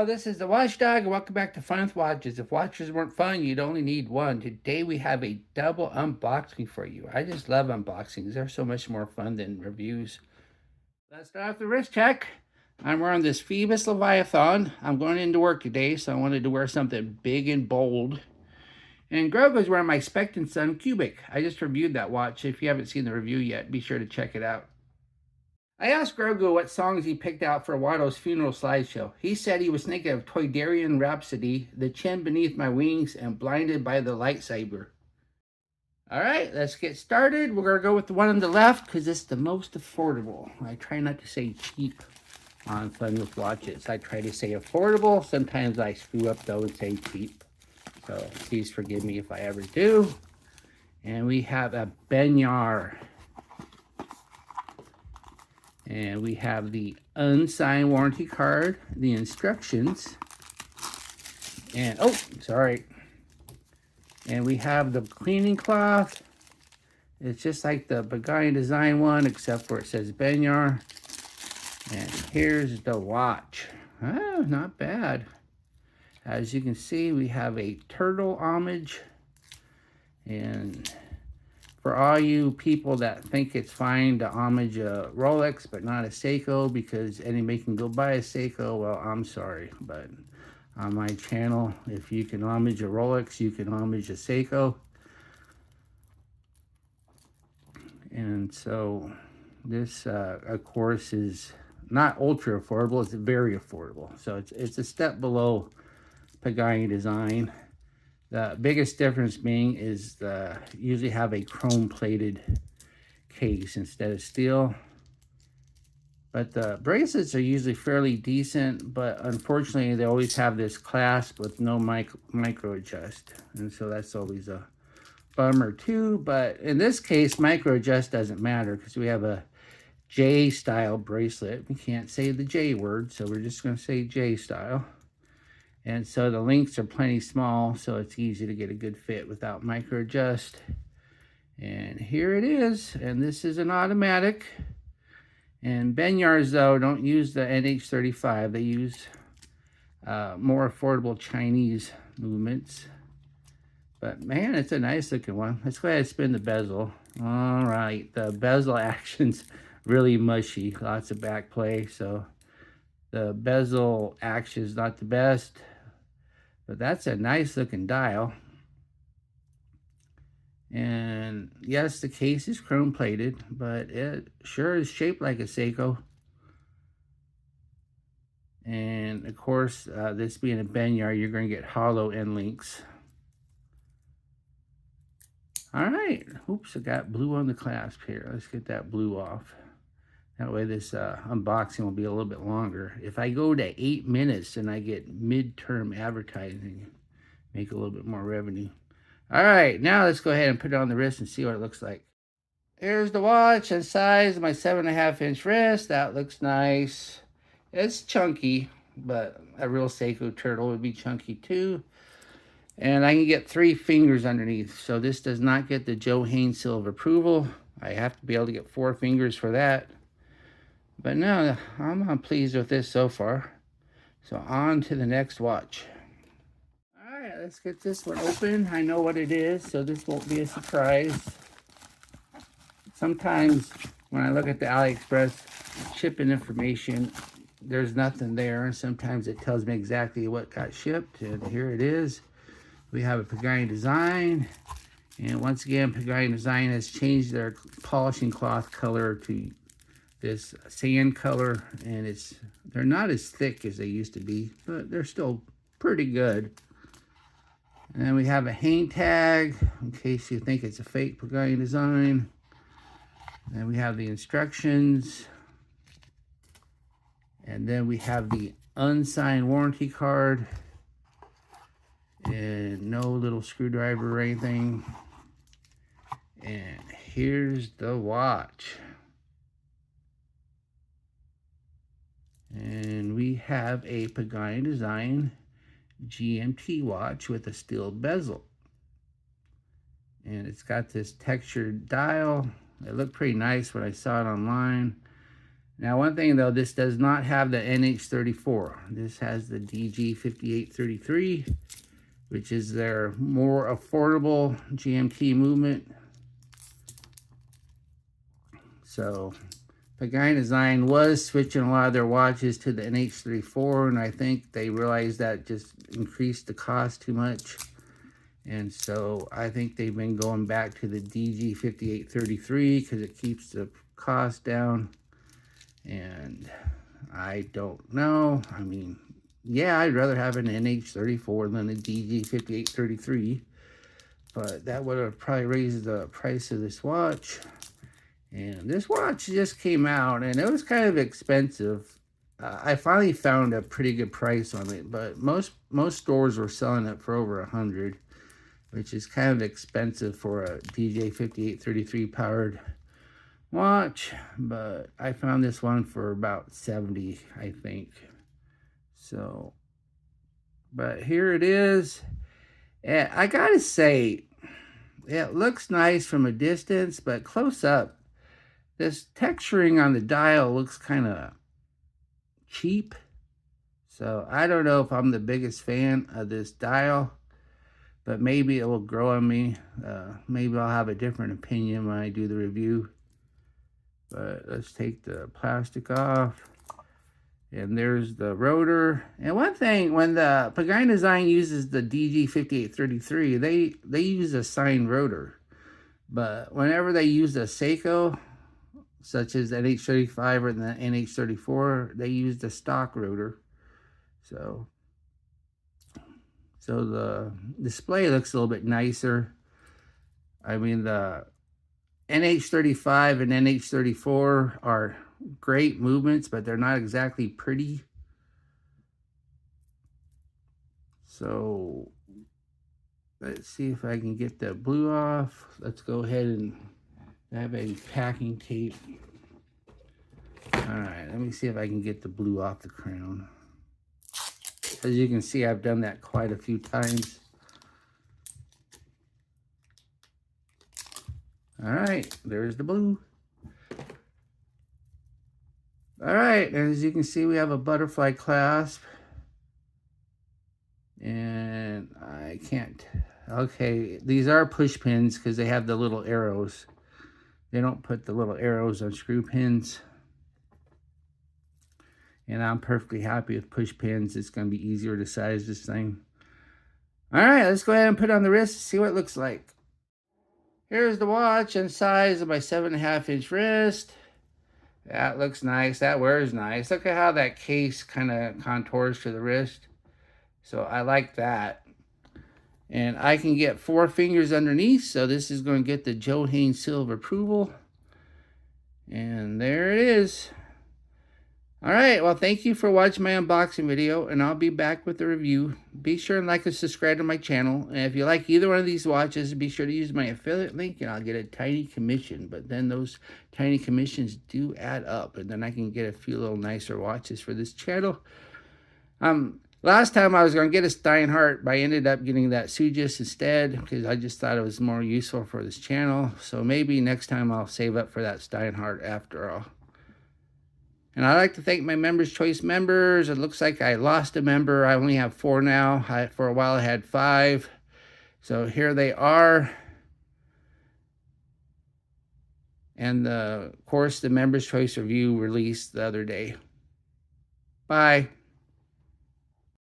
this is the Watchdog, and welcome back to Fun with Watches. If watches weren't fun, you'd only need one. Today we have a double unboxing for you. I just love unboxings. They're so much more fun than reviews. Let's start off the wrist check. I'm wearing this Phoebus Leviathan. I'm going into work today, so I wanted to wear something big and bold. And Grogo's wearing my Spectrum Sun Cubic. I just reviewed that watch. If you haven't seen the review yet, be sure to check it out. I asked Grogu what songs he picked out for Watto's funeral slideshow. He said he was thinking of Toydarian Rhapsody, The Chin Beneath My Wings, and Blinded by the Lightsaber. Alright, let's get started. We're going to go with the one on the left because it's the most affordable. I try not to say cheap on Fun with Watches. I try to say affordable. Sometimes I screw up though and say cheap. So please forgive me if I ever do. And we have a Benyar. And we have the unsigned warranty card, the instructions, and oh, sorry. And we have the cleaning cloth. It's just like the Pagani design one, except where it says Benyar. And here's the watch. Oh, not bad. As you can see, we have a turtle homage. And for all you people that think it's fine to homage a Rolex but not a Seiko because anybody can go buy a Seiko, well, I'm sorry, but on my channel, if you can homage a Rolex, you can homage a Seiko. And so this, of course, is not ultra affordable, it's very affordable. So it's a step below Pagani design. The biggest difference being is usually have a chrome plated case instead of steel. But the bracelets are usually fairly decent, but unfortunately they always have this clasp with no micro adjust. And so that's always a bummer too. But in this case, micro adjust doesn't matter because we have a J style bracelet. We can't say the J word, so we're just going to say J style. And so the links are plenty small, so it's easy to get a good fit without micro adjust. And here it is, and this is an automatic. And Benyars, though, don't use the NH35. They use more affordable Chinese movements. But man, it's a nice looking one. Let's go ahead and spin the bezel. All right, the bezel action's really mushy, lots of back play, so the bezel action is not the best. But that's a nice looking dial. And yes, the case is chrome plated, but it sure is shaped like a Seiko. And of course, this being a Benyar, you're going to get hollow end links. All right. Oops, I got blue on the clasp here. Let's get that blue off. That way this unboxing will be a little bit longer. If I go to 8 minutes, then I get midterm advertising. Make a little bit more revenue. All right, now let's go ahead and put it on the wrist and see what it looks like. Here's the watch and size of my 7.5-inch wrist. That looks nice. It's chunky, but a real Seiko turtle would be chunky too. And I can get 3 fingers underneath. So this does not get the Joe Haynes seal of approval. I have to be able to get 4 fingers for that. But no, I'm pleased with this so far. So on to the next watch. All right, let's get this one open. I know what it is, so this won't be a surprise. Sometimes when I look at the AliExpress shipping information, there's nothing there. And sometimes it tells me exactly what got shipped. And here it is. We have a Pagani design. And once again, Pagani design has changed their polishing cloth color to this sand color, and they're not as thick as they used to be, but they're still pretty good. And then we have a hang tag in case you think it's a fake Pagani design. And we have the instructions, and then we have the unsigned warranty card, and no little screwdriver or anything. And here's the watch. And we have a Pagani design GMT watch with a steel bezel. And it's got this textured dial. It looked pretty nice when I saw it online. Now, one thing though, this does not have the NH34. This has the DG5833, which is their more affordable GMT movement. So Pagani Design was switching a lot of their watches to the NH34, and I think they realized that just increased the cost too much. And so I think they've been going back to the DG5833 because it keeps the cost down. And I don't know. I mean, yeah, I'd rather have an NH34 than a DG5833. But that would have probably raised the price of this watch. And this watch just came out, and it was kind of expensive. I finally found a pretty good price on it, but most stores were selling it for over $100, which is kind of expensive for a DJ5833 powered watch. But I found this one for about $70, I think. So, but here it is. And I gotta say, it looks nice from a distance, but close up, this texturing on the dial looks kind of cheap. So I don't know if I'm the biggest fan of this dial, but maybe it will grow on me. Maybe I'll have a different opinion when I do the review. But let's take the plastic off. And there's the rotor. And one thing, when the Pagani Design uses the DG5833, they use a sine rotor. But whenever they use a Seiko, such as the NH35 or the NH34, they use the stock rotor. So the display looks a little bit nicer. I mean, the NH35 and NH34 are great movements, but they're not exactly pretty. So let's see if I can get the blue off. Let's go ahead and have a packing tape. All right, let me see if I can get the blue off the crown. As you can see, I've done that quite a few times. All right, there's the blue. All right, and as you can see, we have a butterfly clasp. And I can't, okay, these are push pins because they have the little arrows. They don't put the little arrows on screw pins. And I'm perfectly happy with push pins. It's going to be easier to size this thing. All right, let's go ahead and put it on the wrist and see what it looks like. Here's the watch and size of my 7.5-inch wrist. That looks nice. That wears nice. Look at how that case kind of contours to the wrist. So I like that. And I can get 4 fingers underneath. So this is going to get the Joe Haynes seal of approval. And there it is. All right, well, thank you for watching my unboxing video, and I'll be back with a review. Be sure and like and subscribe to my channel. And if you like either one of these watches, be sure to use my affiliate link, and I'll get a tiny commission. But then those tiny commissions do add up, and then I can get a few little nicer watches for this channel. Last time I was going to get a Steinhardt, but I ended up getting that Sugis instead because I just thought it was more useful for this channel. So maybe next time I'll save up for that Steinhardt after all. And I'd like to thank my Members Choice members. It looks like I lost a member. I only have 4 now. For a while I had 5. So here they are. And of course, the Members Choice review released the other day. Bye.